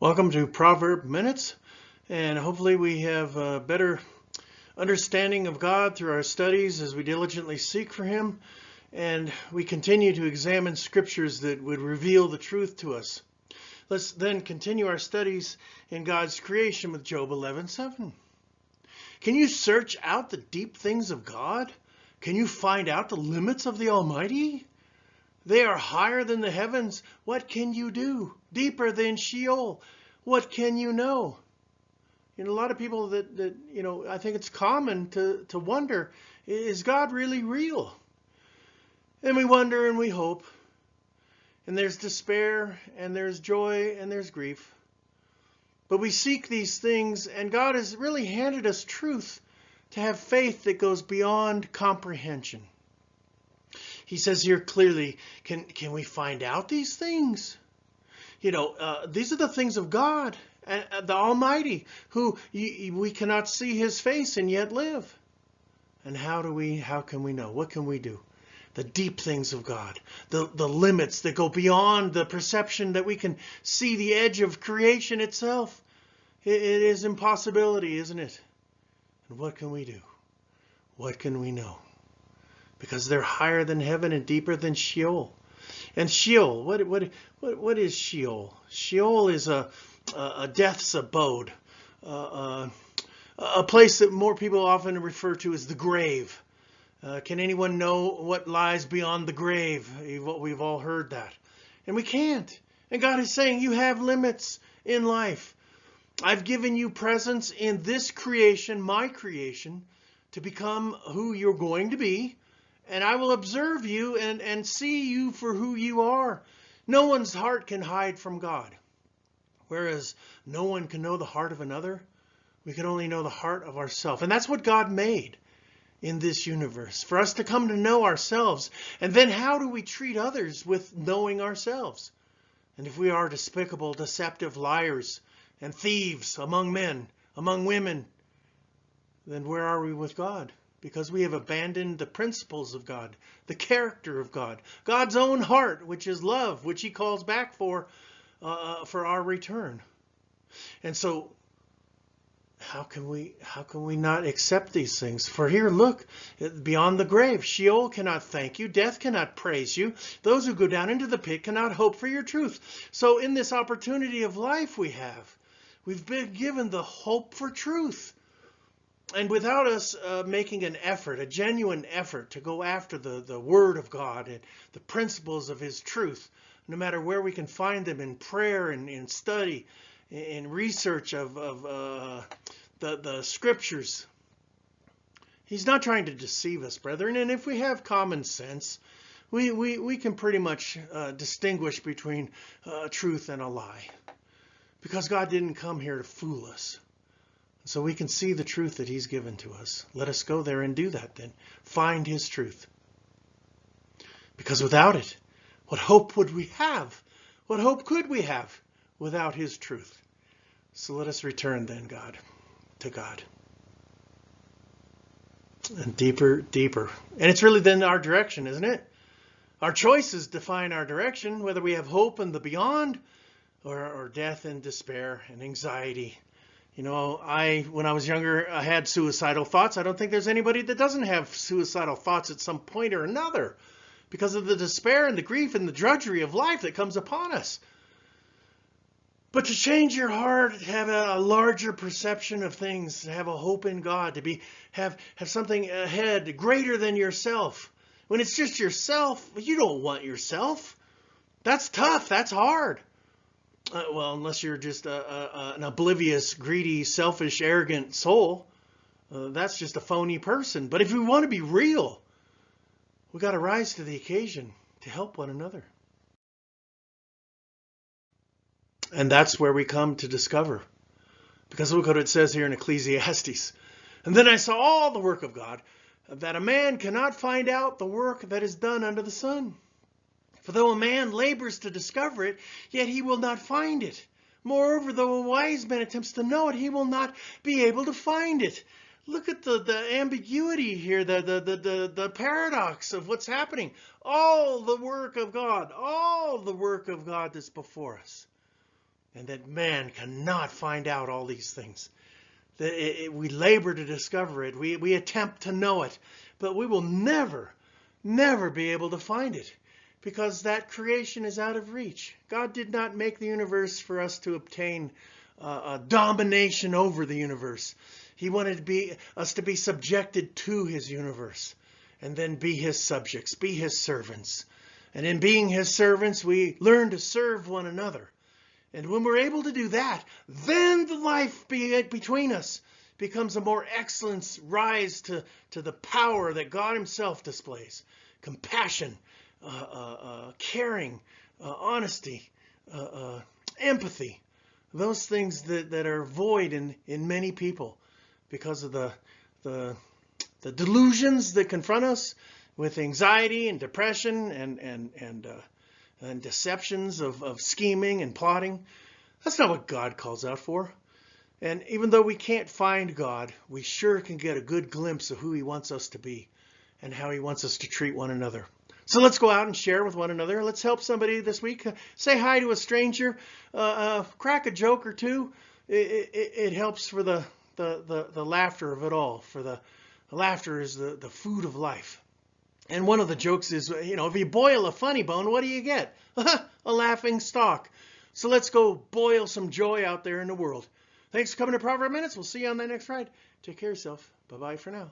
Welcome to Proverb Minutes, and hopefully we have a better understanding of God through our studies as we diligently seek for Him, and we continue to examine scriptures that would reveal the truth to us. Let's then continue our studies in God's creation with Job 11:7. Can you search out the deep things of God? Can you find out the limits of the Almighty? They are higher than the heavens. What can you do? Deeper than Sheol. What can you know? A lot of people that I think it's common to wonder, is God really real? And we wonder and we hope. And there's despair and there's joy and there's grief. But we seek these things, and God has really handed us truth to have faith that goes beyond comprehension. He says here clearly, can we find out these things? These are the things of God, the Almighty, who we cannot see His face and yet live. And how can we know? What can we do? The deep things of God, the limits that go beyond the perception that we can see the edge of creation itself. It is impossibility, isn't it? And what can we do? What can we know? Because they're higher than heaven and deeper than Sheol. And Sheol, what is Sheol? Sheol is a death's abode, a place that more people often refer to as the grave. Can anyone know what lies beyond the grave? We've all heard that. And we can't. And God is saying, you have limits in life. I've given you presence in this creation, my creation, to become who you're going to be. And I will observe you and see you for who you are. No one's heart can hide from God. Whereas no one can know the heart of another, we can only know the heart of ourselves. And that's what God made in this universe, for us to come to know ourselves. And then how do we treat others with knowing ourselves? And if we are despicable, deceptive liars and thieves among men, among women, then where are we with God? Because we have abandoned the principles of God, the character of God, God's own heart, which is love, which He calls back for our return. And so, how can we not accept these things? For here, look, beyond the grave, Sheol cannot thank you, death cannot praise you. Those who go down into the pit cannot hope for your truth. So, in this opportunity of life we've been given the hope for truth. And without us making an effort, a genuine effort to go after the Word of God and the principles of His truth, no matter where we can find them in prayer and in study, in research of the Scriptures, He's not trying to deceive us, brethren. And if we have common sense, we can pretty much distinguish between truth and a lie. Because God didn't come here to fool us. So we can see the truth that He's given to us. Let us go there and do that then. Find His truth. Because without it, what hope would we have? What hope could we have without His truth? So let us return then, to God. And deeper, deeper. And it's really then our direction, isn't it? Our choices define our direction, whether we have hope in the beyond or death and despair and anxiety. When I was younger, I had suicidal thoughts. I don't think there's anybody that doesn't have suicidal thoughts at some point or another because of the despair and the grief and the drudgery of life that comes upon us. But to change your heart, have a larger perception of things, to have a hope in God, to have something ahead greater than yourself. When it's just yourself, you don't want yourself. That's tough. That's hard. Unless you're just an oblivious, greedy, selfish, arrogant soul. That's just a phony person. But if we want to be real, we got to rise to the occasion to help one another. And that's where we come to discover. Because look what it says here in Ecclesiastes. And then I saw all the work of God, that a man cannot find out the work that is done under the sun. For though a man labors to discover it, yet he will not find it. Moreover, though a wise man attempts to know it, he will not be able to find it. Look at the ambiguity here, the paradox of what's happening. All the work of God that's before us. and that man cannot find out all these things. We labor to discover it. We attempt to know it, but we will never, never be able to find it because that creation is out of reach. God did not make the universe for us to obtain a domination over the universe. He wanted us to be subjected to his universe and then be his subjects, be his servants. And in being his servants, we learn to serve one another. And when we're able to do that, then the life between us becomes a more excellent rise to the power that God himself displays. Compassion, caring, honesty, empathy. Those things that are void in many people because of the delusions that confront us with anxiety and depression and deceptions of scheming and plotting. That's not what God calls out for. And even though we can't find God, we sure can get a good glimpse of who he wants us to be and how he wants us to treat one another. So let's go out and share with one another. Let's help somebody this week. Say hi to a stranger. Crack a joke or two. It helps for the laughter of it all. For the laughter is the food of life. And one of the jokes is, if you boil a funny bone, what do you get? A laughing stock. So let's go boil some joy out there in the world. Thanks for coming to Proverb Minutes. We'll see you on the next ride. Take care of yourself. Bye-bye for now.